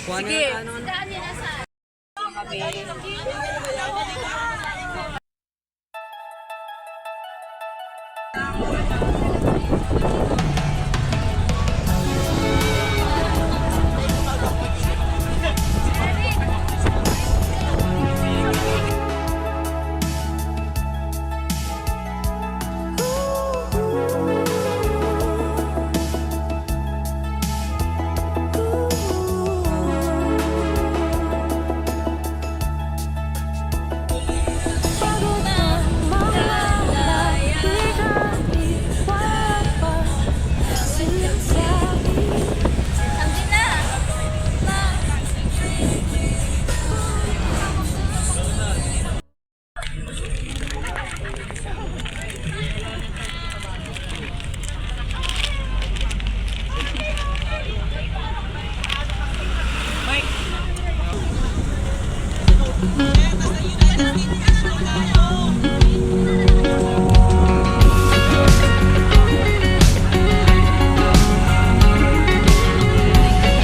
Sige.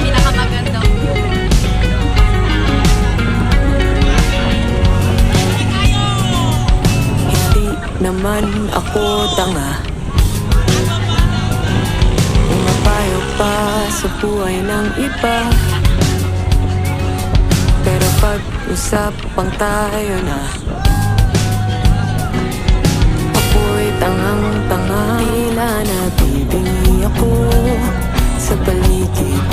Pinakamagandang Hindi naman ako tanga, pumapayo pa sa buhay ng iba. Pero pag-usapang tayo na, ako'y tangang-tanga. Tila nabibingi ako sa paligid.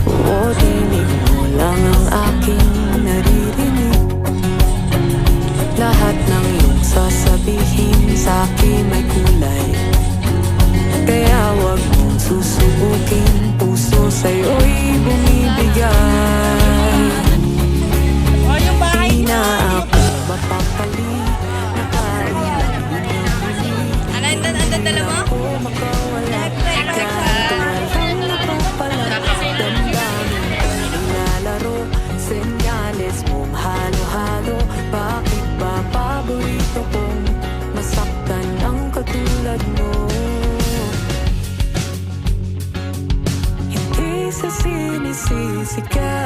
Oo, tinig mo lang ang aking naririnig. Lahat ng iyong sasabihin sa'kin may kulay. Kaya wag mong susubukin, puso sa'yo'y bumibigay. Di na ako mapapali, nakailan Ang dala mo? ako makawala. Kahit walang napapala, damdamin ko'y nilalaro. Senyales mong halo-halo. Bakit ba paborito kong masaktan ang katulad mo? Hindi sa sinisisi ka,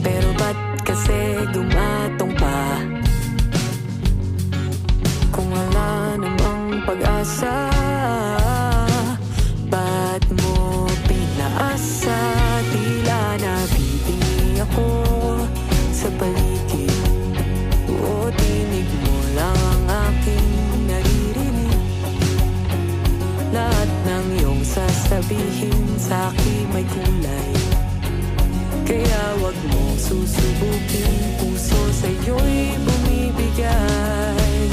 pero ba't kasi gumatong pa? Kung wala namang pag-asa, ba't mo pinaasa? Tila nabibingi ako sa paligid. Oo, tinig mo lang ang aking naririnig. Lahat ng iyong sasabihin sa'kin may kulay. Kaya wag mong susubukin, puso sa'yo'y bumibigay.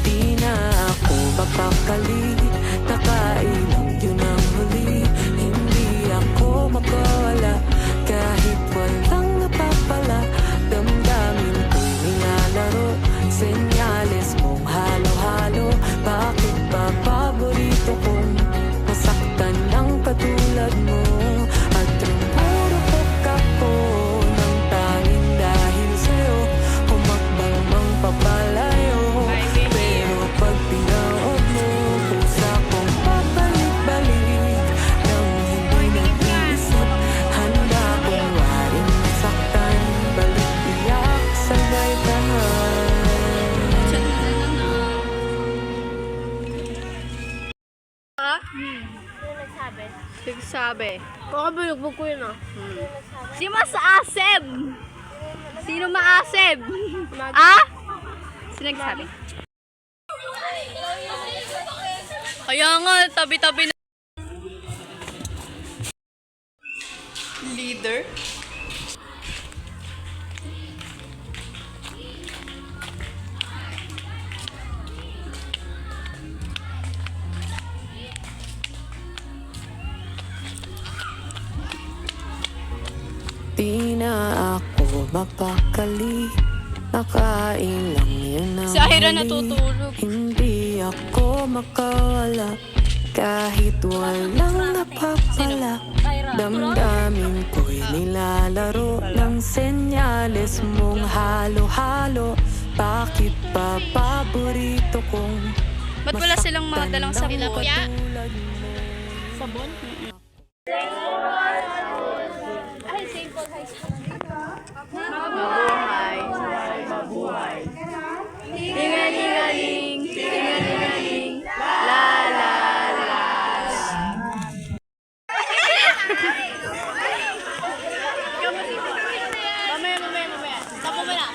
Di na ako mapakali, nakailang yun ang huli. Hindi ako makawala, kahit walang napapala. Damdamin ko'y nilalaro, senyales mong halo-halo. Bakit ba paborito kong masaktan ng katulad mo? At rumurupok ako ng tanging dahil sa'yo, humakbang mang papalayo. Pero pag pinaog mo, pusa kong pabalik-balik. Nang hindi nag-iisip, handa kong waring masaktan. Balik iyak, sabay tahan. Nagsabi. Baka binugbog ko yun ah. Si Mas Asem! Sino maasem? Ah? Sino nagsabi? Kaya nga, tabi-tabi na. Leader? Di na ako mapakali, nakain lang yan ang Si Ira huli. natutulog. Hindi ako makawala, kahit walang napapala. Damdamin ko'y nilalaro ng senyales mong halo-halo. Bakit ba paborito kong Ba't wala silang mga dalang sabon? Sabon? Ay, St. Paul High School. Mabuhay. Mabuhay. Tingalingaling. Tingalingaling. La la la. Mamaya. Tapo mo na.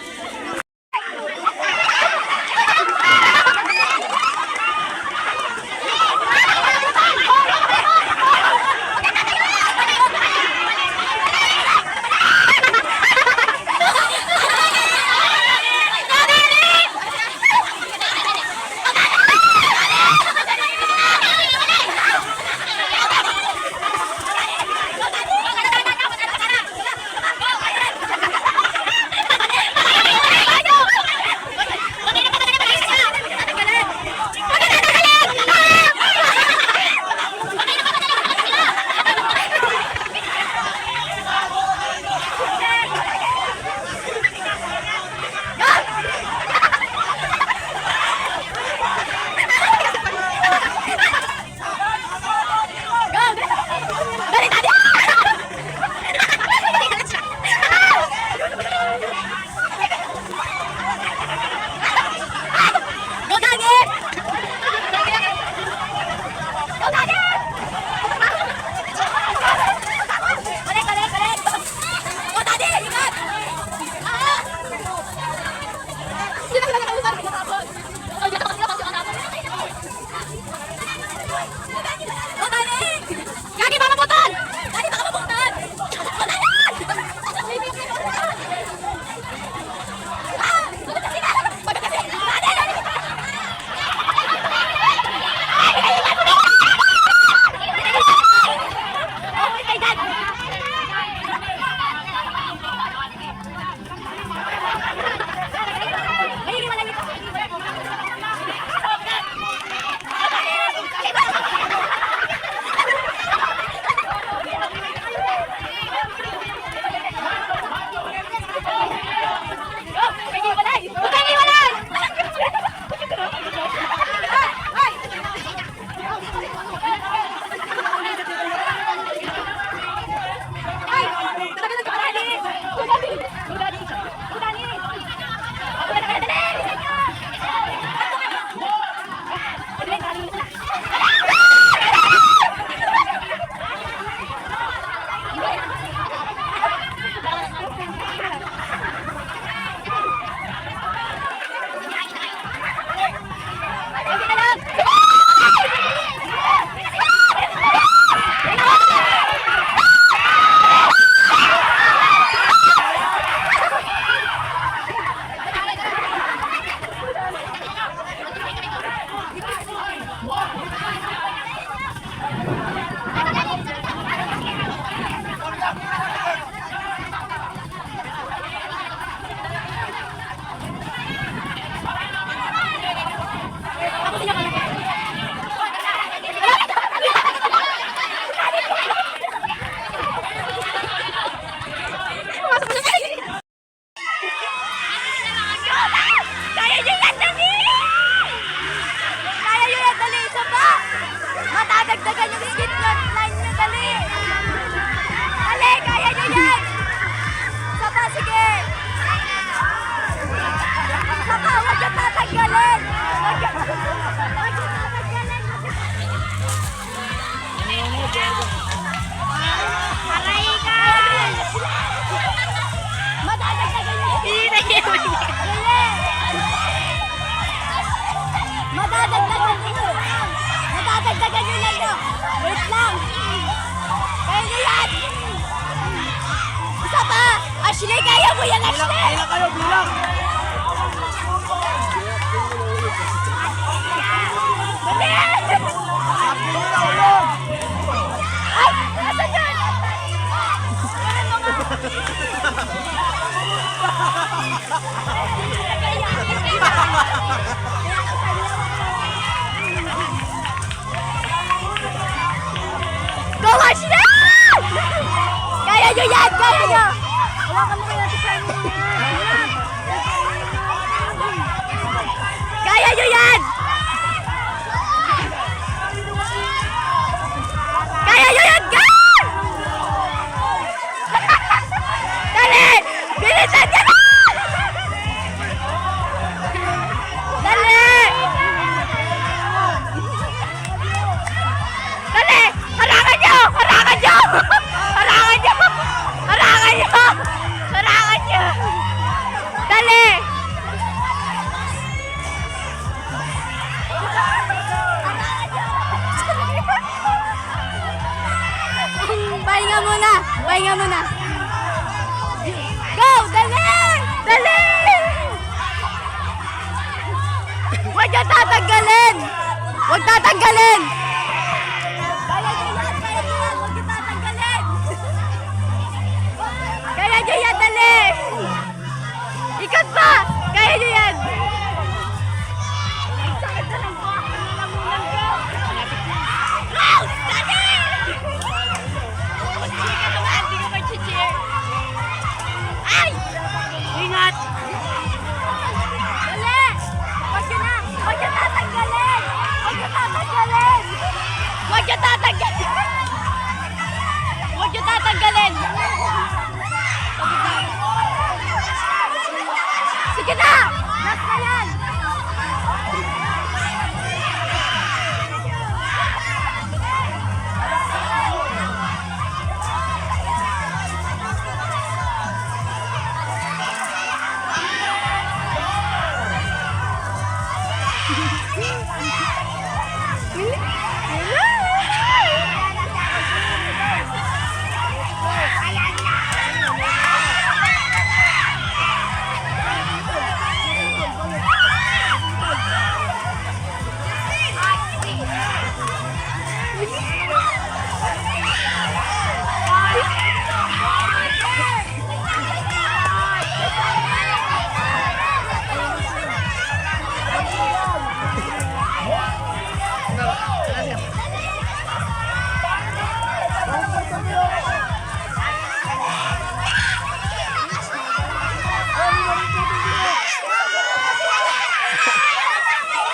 Madadagdagan nyo lang yun. Wait lang. Kaya nyo yan. Isa pa. Ashley, kaya mo yan, Ashley. Bilang kayo, bilang! Ay, nasa dyan. Go, Ashley! Kaya nyo yan, kaya nyo. Wala ka mo kaya sa kaya nyo yan. dali! Pahinga muna! Pahinga muna! Go! Dali! Dali! Huwag niyo tatanggalin! Huwag tatanggalin! Kaya niyo yan! Kaya niyo yan! Huwag niyo tatanggalin! Kaya niyo yan! Dali! Ikot pa! Kaya niyo yan! Ang sakit na lang po! Nalamunan ko! Go! Dali! Mag-cheer ka naman! Hindi ka mag-cheer! Ay! Ingat! Dali! Huwag niyo na! Huwag niyo tatanggalin! Huwag niyo tatanggalin! Huwag niyo tatanggalin! Huwag niyo tatanggalin! Sige na! Last na yan!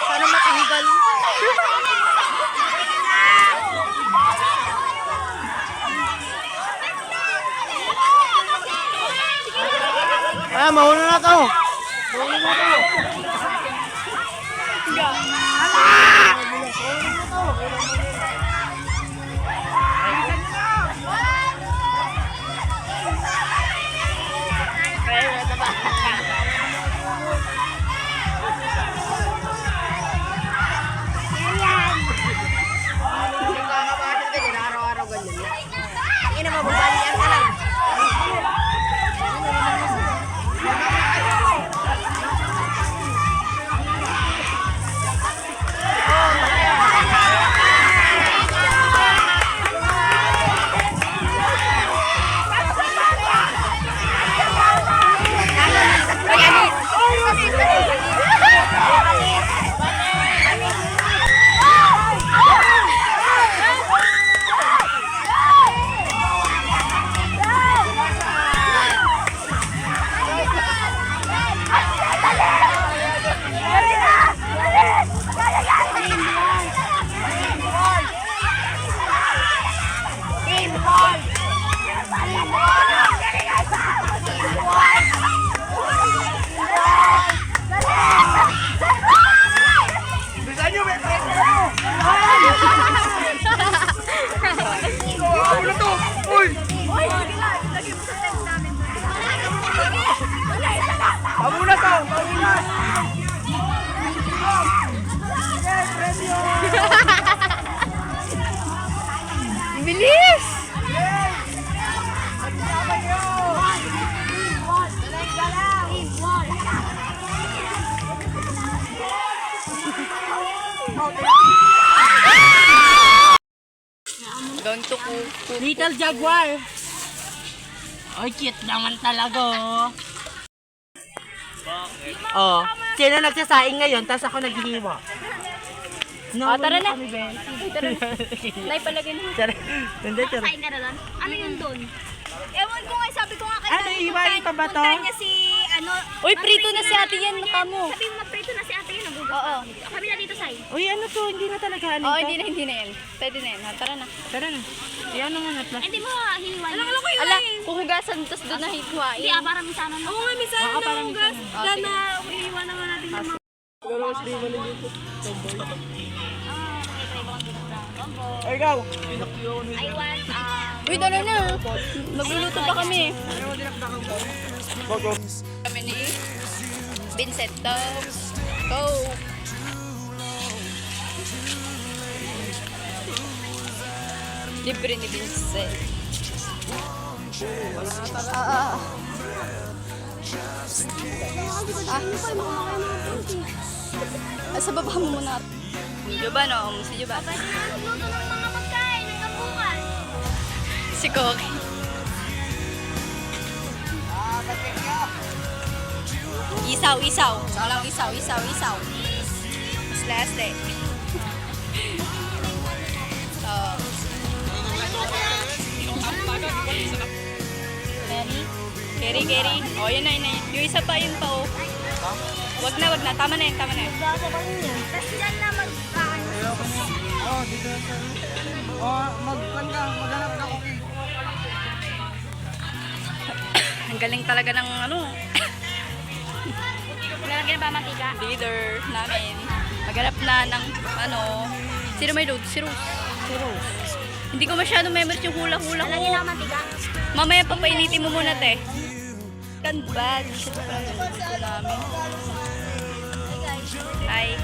Sana matanggal. Mauna na to. Bilis! Going to Little Jaguar. Ay, cute naman talaga. Oh, sino nagsasaing ngayon, tapos ako naghihiwa. No, Tara na. kami, Ben. Tara na. Nay, palagay mo. Tara. Hindi, tara. Kain ka na doon? Ano yun doon? Ewan ko nga, sabi ko nga kay Ano, Tani, iiwain pa ba to? puntahan niya si, ano... Uy, prito na si ate yan, mukha mo. Sabi mo, prito na si ate yan, nagugas. Oo. Kami na dito, Sai. Uy, ano to? Hindi na talaga ano Oo, to? hindi na yan. Pwede na yan. Ha, tara na. Tara na. Iyan naman at last. Hindi mo hiniwain. Alam ko Ala, puhugasan, tapos doon na hitwain. Hindi, para minsan na. Oo nga, minsan Baka parang hugas. Oh, Dahil sige. na, iiwan naman natin yung mga... Ay, ikaw. I want, Uy, tara na. Magluluto pa kami. Kami ni Vincent, go. Libre ni Vincent. Sa baba mo muna. Juba, no? Si Juba. Nagluto ng mga pagkain, nagkapungan. Si Koki. Isaw. Walang isaw. Mas last day. Keri. Oh, yun na. Yung isa pa, yun pa, oh. Wag na. Tama na yun. Tapos dyan na mag-ano. Oh, dito na sir. Oh, maghanap ka cookie. Ang galing talaga ng ano, Lalagyan ba mantika? leader namin. Maghanap na ng ano. Sino may load? Si Rose. Hindi ko masyadong memories yung hula-hula ko. Lalagyan ng mantika? Mamaya papainitin mo muna, te. Kan badge. Ito pala yung luto namin. Ay.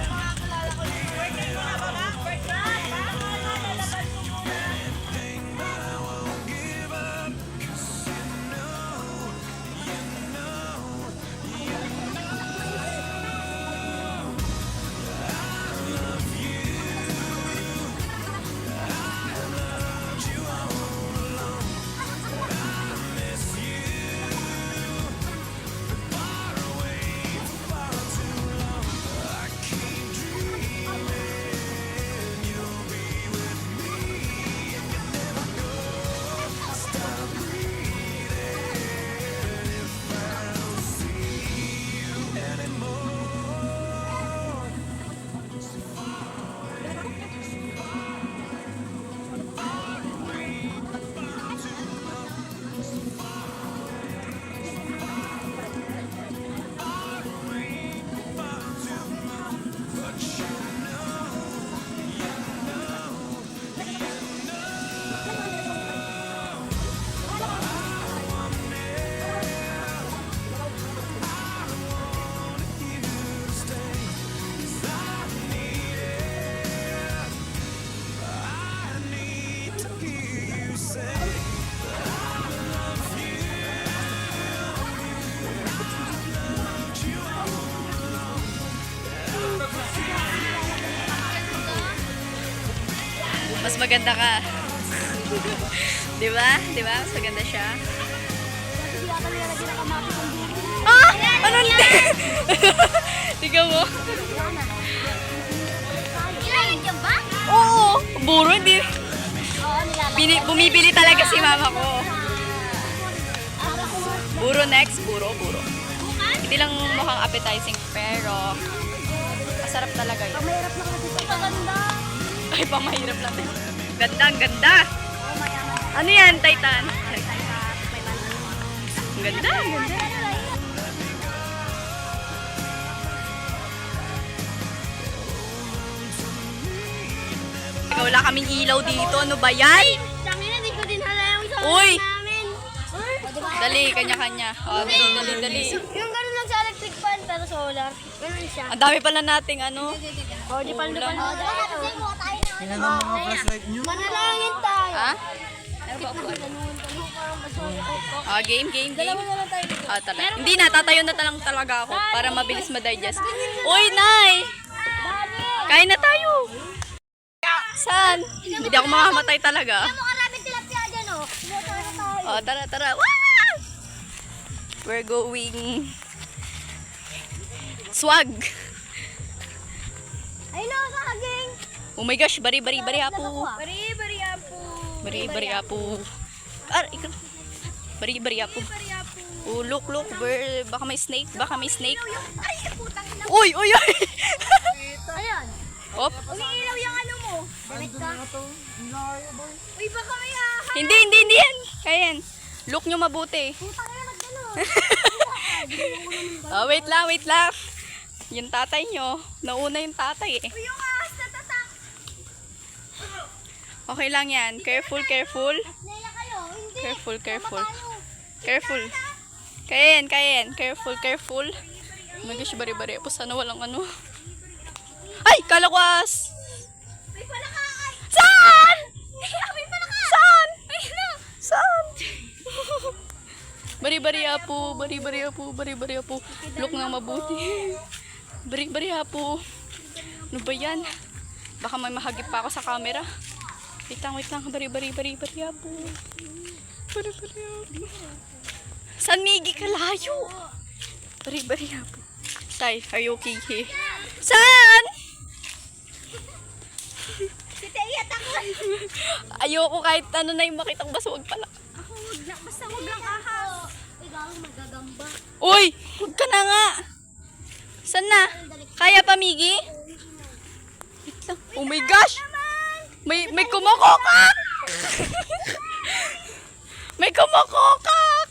Mas maganda ka. Di ba? Mas maganda siya. Hindi ka nilalagyan ng kamapit ng buko. Ah! Ano hindi? Tingnan mo. Nilalagyan ba? Oo! Buro, hindi. Oo, nilalagyan. Bumibili talaga si mama ko. Buro next. Buro. Hindi lang mukhang appetizing, pero masarap talaga yun. Mahirap na kasi ito. Ganda. Ay, pamahirap lang. Ang ganda. Ano yan, Titan? Ang ganda. Wala kaming ilaw dito. Ano ba yan? Dami na, di ko din hala yung sa Uy! namin. Dali, kanya-kanya. Dali. Yung gano'n lang sa electric fan, pero solar. Ganun siya. Ang dami pala nating ano. Di pa Ulam. Tingnan ng mga flashlight nyo. Manalangin tayo. Ha? Game. Dalawa na lang tayo dito. Talaga. Hindi na, tatayo na lang talaga ako para mabilis ma-digest. Uy, Nay! Kain na tayo! Saan? Hindi ako makamatay talaga. Ano maraming tilapia dyan, oh. Buta na tayo. Tara. Wah! We're going swag. Ayun na, saging. Oh my gosh, bari apo. Bari apo. Bari apo. Oh, look, baka may snake. Ay, putang ina. Uy. Ayan. Op. Umiilaw yung ano mo. Damit ka. Uy, baka may ahas. Hindi yan. Kaya yan. Look nyo mabuti. Putang ina, nagdano. Wait lang. Yung tatay nyo. Nauna yung tatay eh. Uy, yung ahas na tatak. Okay lang yan. Careful. Naya kayo. Hindi. Careful. Kaya yan. Careful. Ayun Oh my gosh, bari-bari po. Sana walang ano. Ay! Kalakas! May palakaan! Saan? May palakaan! Saan? Ayun na! Saan? Bari-bari po. Bari-bari po. Bari-bari po. Look ng mabuti. Bari-bari po. Ano ba yan? Baka may mahagip pa ako sa camera. Wait lang. Bari-bari po. Bari-bari po. San Migi kalayo? Bari-bari po. Say, are you okay? Saan? Si Teya, takot! Ayoko kahit ano na yung makitang baswag pala. Ako, basta huwag lang ahas. Ikaw, magagamba. Uy! Huwag ka na nga! Saan na? Kaya pa, Migi? Wait lang. Oh my gosh! May kumakokak! May kumakokak!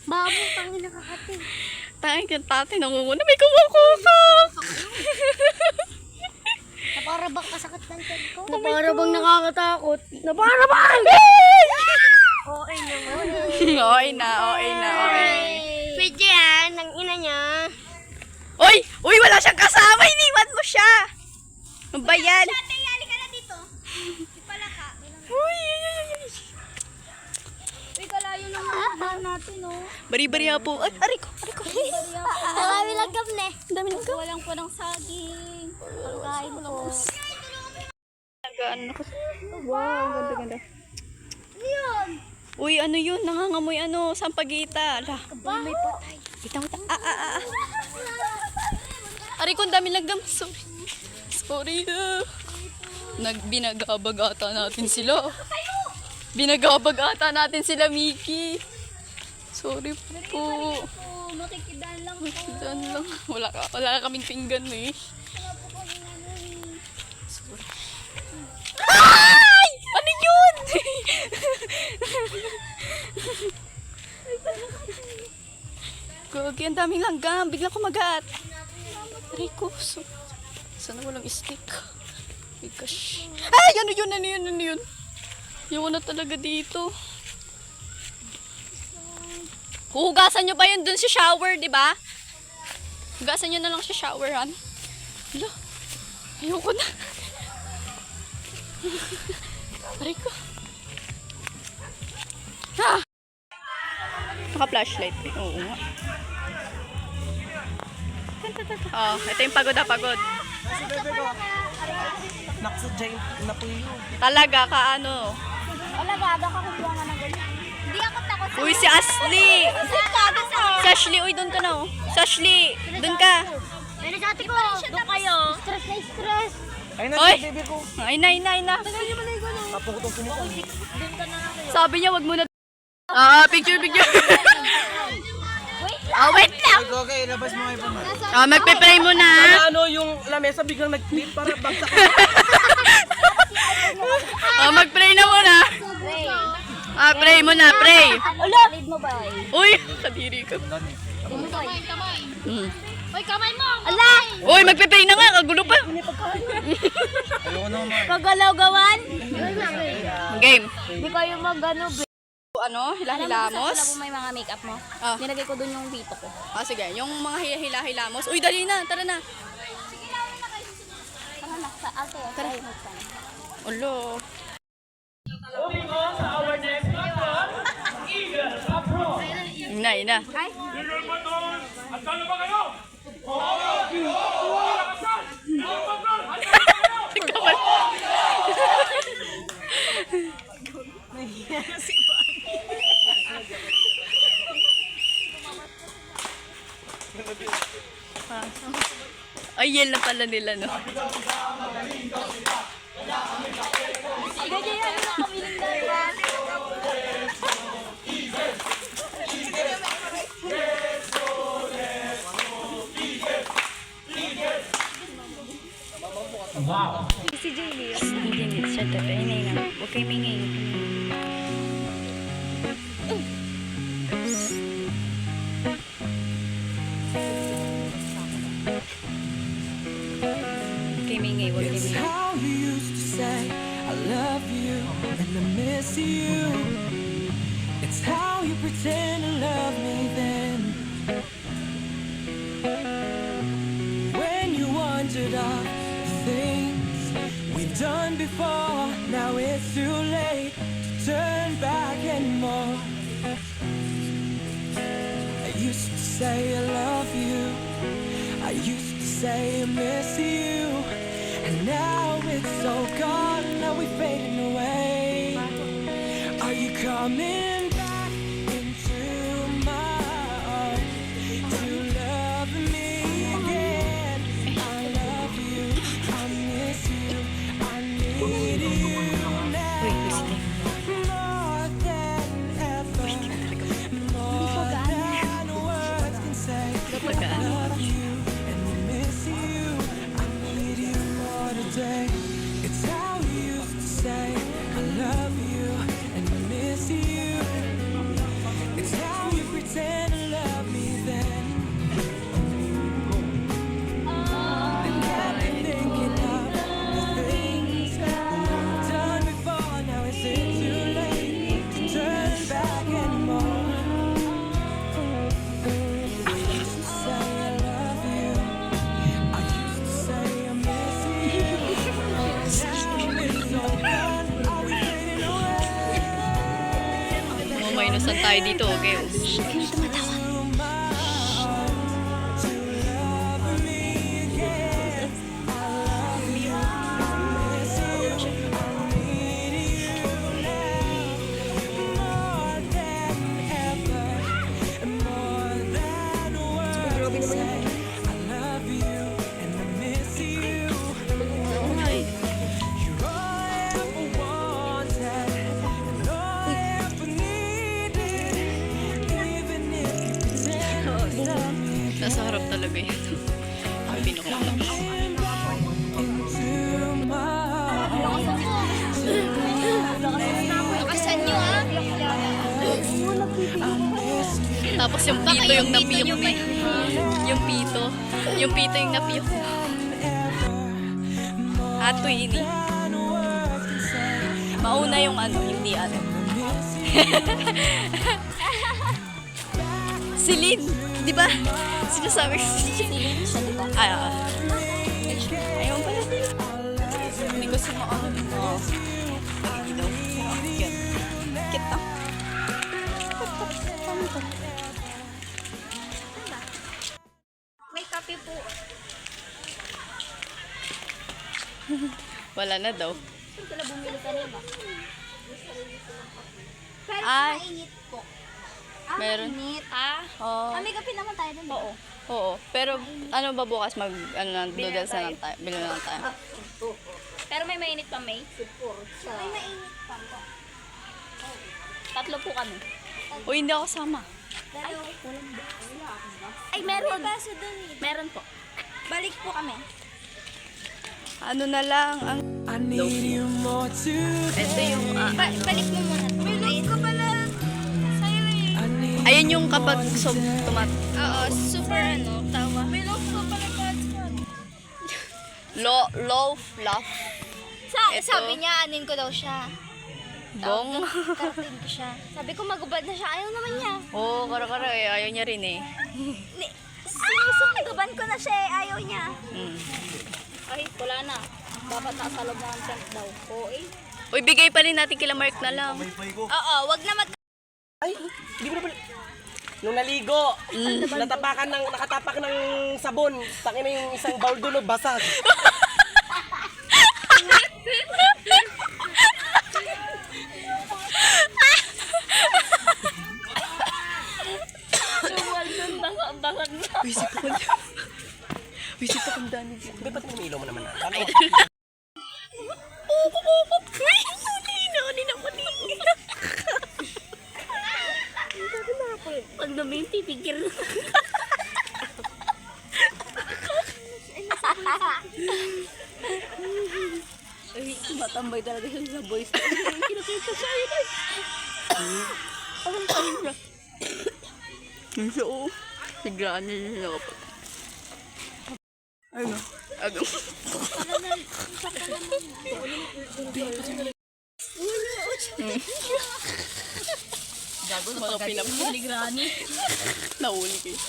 Babo, tangin nakakati. Tangin ka tate, nangunguna. May kumakokak! Naparabang kasakit ng ted ko. Naparabang nakakatakot. Naparabang! Okay naman. Okay na. Pwede yan, ang ina niya. Uy, wala siyang kasama. Iniwan mo siya. Ano ba yan? Teya, halika na dito. Palaka. Uy. Uy, kalayo ng mga natin, oh. Bari-bari po. Ay, aray ko. Marami lang gamne. Ang dami ng Walang po ng saging. Pagkain po. Ano kasi? Wow, ang ganda. Ano yun? Uy, ano yun? Nangangamoy ano? Sampagita. Ala. May patay. Wait. Aray ko, ang dami langgam. Sorry. Binagabag ata natin sila. Binagabag ata natin sila, Miki. Sorry po. Makikidaan lang po. Diyan lang. Wala kaming pinggan eh. Sorry. Ay! Ano yun? Gagi, ang daming langgam. Biglang kumagat. Aray ko. Sana walang stick. My gosh. Ay! Ano yun? Yung na talaga dito. Huhugasan nyo pa yun dun sa shower, di ba? Hugasan nyo na lang sa showeran. Hala. Ayoko na. Aray ko. Ha! Naka-flashlight. Oo nga. Oh, ito yung pagod. Kasi bebe ko, nakasadya na po yun. Talaga ka ano. Wala ba? Baka kukuha nga ng ganyan. Hindi ako takot. Uy, si Ashley! Si Ashley, uy, doon ka na oh. Si Ashley, doon ka. Pero sa ate ko, doon kayo. Stress na stress. Ay na Oy! si bebe ko. Ay na. Papukutong sumuko. Sabi niya, wag mo na. Picture. Wait lang. Wait lang. Okay, labas mo ngayon pa. Magpe-pray mo na. Ano yung lamesa biglang nag-flip para bagsak. Mag-pray na muna. Pray mo na, pray. Ulo! Lead mo ba? Uy, kadiri ka. Kamay. Hmm. Uy, kamay mo! Ala! Uy, magpe-pray na nga, kagulo pa. Ayoko naman. Kagalaw-gawan? Game. Hindi kayo mag-ano, Ano, hila-hilamos? Alam mo may mga makeup mo? Ah. Nilagay ko dun yung dito ko. Sige, yung mga hila-hilamos. Uy, dali na, tara na. Tara na, sa ate. Tara. Ulo. Ina. Ay, Ay, yel na pala nila, no? si Jamie. Hindi, shut up. Ay, na. Huwag kayo mingay. Huwag kayo It's mingay. how you used to say I love you and I miss you. It's how you pretend to love me then. of the things we've done before. Now it's too late to turn back anymore. I used to say I love you, I used to say I miss you, and now it's all gone, now we're fading away. Are you coming back into my arms to love me again? I love you, I miss you, I need you now. More than ever, more than words can say. I love you and I miss you, I need you more today. It's how you used to say I love you and I miss you. It's how you pretend to love me then. And I've been thinking of the things we've done before. Now is it too late to turn back anymore? I used to say I love you, I used to say I miss you. Now it's all gone, are we fading away? Oh, may inusan tayo dito, okay? Nasa harap talaga yan. Binuka. Lakasan nyo ah. Tapos yung pito yung napiyok na yung pito. Yung pito yung napiyok na. Ato ini. Mauna yung ano, hindi ano. Celine, di ba? Sinasabi ko si Celine. Ay, ayaw pala din. Hindi ko sumaano dito. Hindi daw. Cute. Cute na. May kape po. Wala na daw. Saan sila bumili kanina? Pero Ay. mainit po. Meron. Mainit. Oo. May kape naman tayo dun. Oo. Oo. Pero ano ba bukas mag noodles na lang tayo. Bilhin na lang tayo. Pero may mainit pa, May? May mainit pa po. Tatlo po kami. Uy, hindi ako sama. Ay, meron. Meron po. Balik po kami. Ano na lang ang I need you more today. ito yung Balik mo muna. May look ka pala. Sa'yo eh. I need ayun yung kapag Oo, super ano, tawa. May look ka pala pa. low fluff Ito. Sabi niya, anin ko daw siya. bong. Karatin ko siya. Sabi ko, magubad na siya. Ayaw naman niya. Oo, kara-kara eh. Ayaw niya rin eh. Sinusugaban ko na siya eh. Ayaw niya. Mm. Ay, wala na. Dapat nasa loob ng tent daw. Oo eh. Uy, bigay pa rin natin kila Mark na lang. Oo, wag na mag... Ay, hindi mo na pala. Nung naligo, nakatapak ng sabon. Takin na yung isang bowl doon, basag. Wisip ako. Wisip ako ang dami dito. Ba't may ilaw mo naman na? Ano? Pag namin pipigil. Ay, matambay talaga siya sa boys. Kinakita siya yun. Ang tayo niya. Yung siya, oo. Siglaan niya yung nakapag. Ano? Agam. Gago na mga pinapaligrani. Nahuli kayo.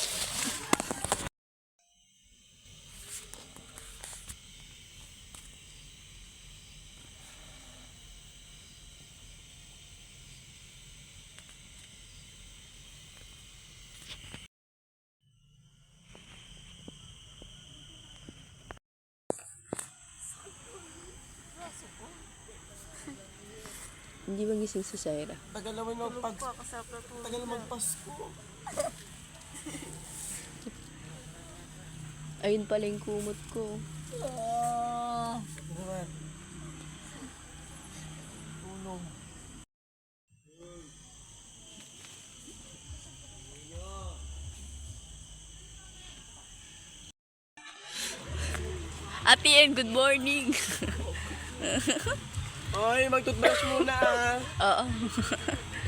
Hindi magising si Syra. Tagal naman magpasko. Ayun pala yung kumot ko. Naman. Tulong. Ate Ann, good morning. Oy, mag-toothbrush muna ah. Oo.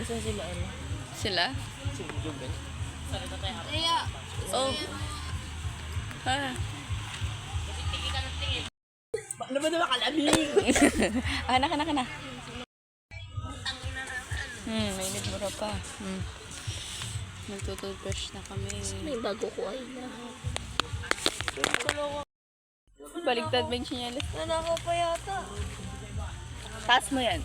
Saan sila ano? Sila? Si Jubel. Oh. Ha. Paano ba naman kalamig? Anak na. Mainit mo pa. Nagtututbrush na kami. May bago ko ay na. Baligtad ba yung sinyalis? Nanakaw pa yata. Taas mo yan.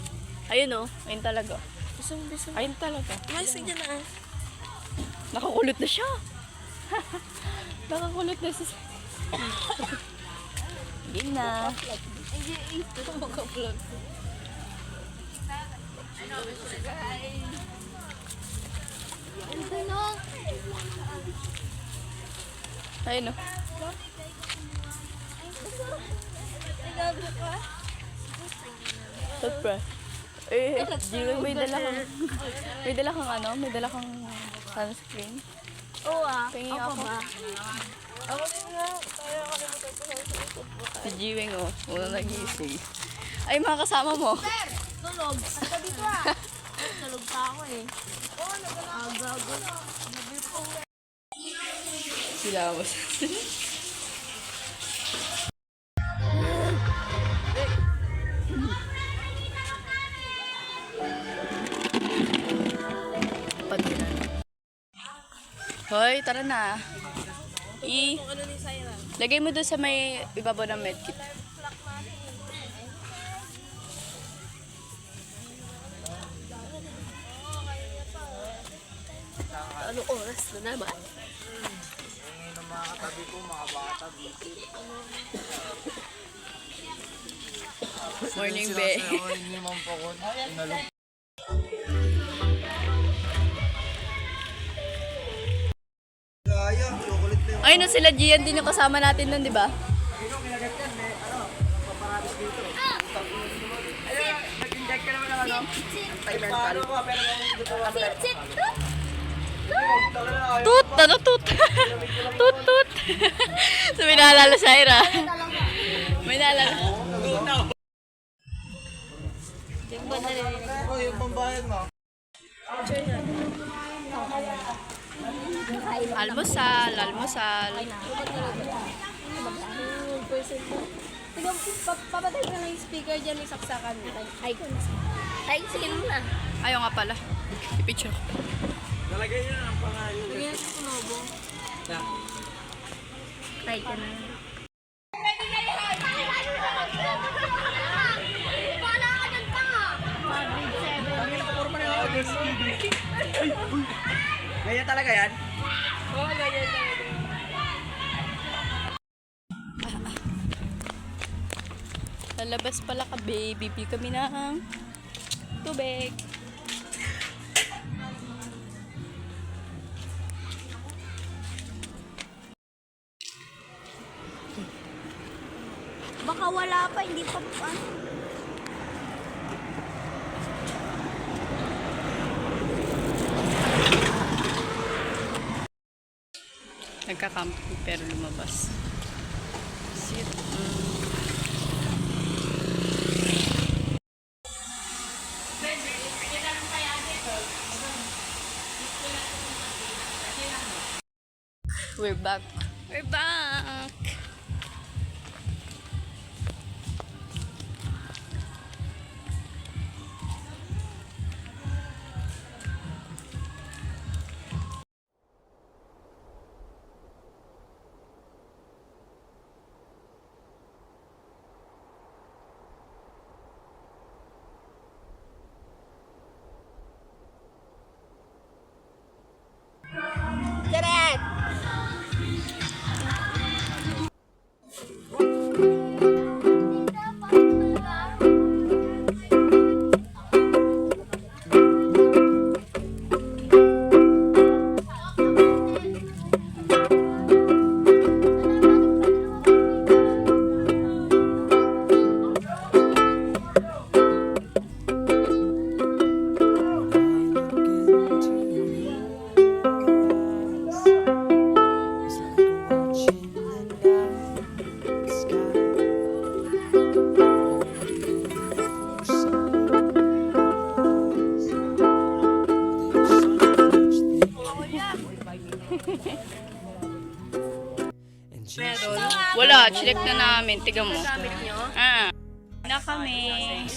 Ayun oh. Ayun talaga. Bisong. Ayun talaga. Mas sige na. Nakakulot na siya. Nakakulot na siya. Game na. Ito mag-upload. Ayun oh. Toothbrush. Jiwag, may dala kang ano? May dala kang sunscreen. Oo Pingi ako. Ako din nga. Kaya nakalimutan ko sa Si Jiwing oh. Una nagising. Ay, mga kasama mo. tulog. Sabi ko tulog pa ako eh. Oo, nagagago. Sila mo. Hoy, tara na. Lagay mo doon sa may ibabaw ng medkit. Ano oras na naman? Morning, be. Ay, no, sila Gian din yung kasama natin nun, di ba? Tut! Ano tut? Tut! So, may naalala sa Ira. May naalala. Almusal. Sige, papatay ko na yung speaker dyan, may saksakan. Ay, sige muna. Ayaw nga pala. I-picture ko. Nalagay nyo na ang pangalan. Sige, sumobo. Try ka na. Ganyan talaga yan? Oo, ganyan talaga. Lalabas pala ka, baby. Bibili kami ng tubig. Baka wala pa, hindi pa ano. Nagka-camping pero lumabas. Shit. We're back. We're back. Wala, chinek na namin. Tiga mo. Na kami.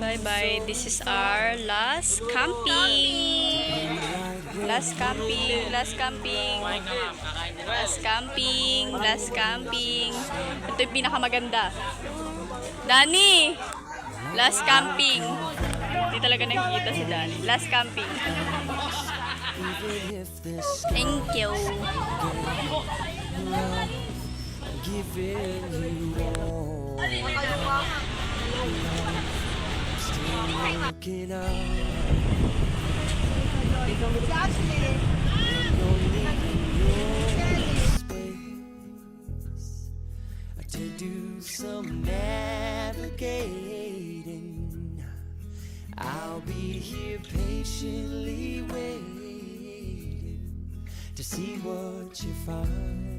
Bye-bye. This is our last camping. Last camping. Last camping. Last camping. Last camping. Ito yung pinakamaganda. Dani! Last camping. Hindi talaga nakikita si Dani. Last camping. Thank you. Looking up to do some navigating. I'll be here patiently waiting to see what you find.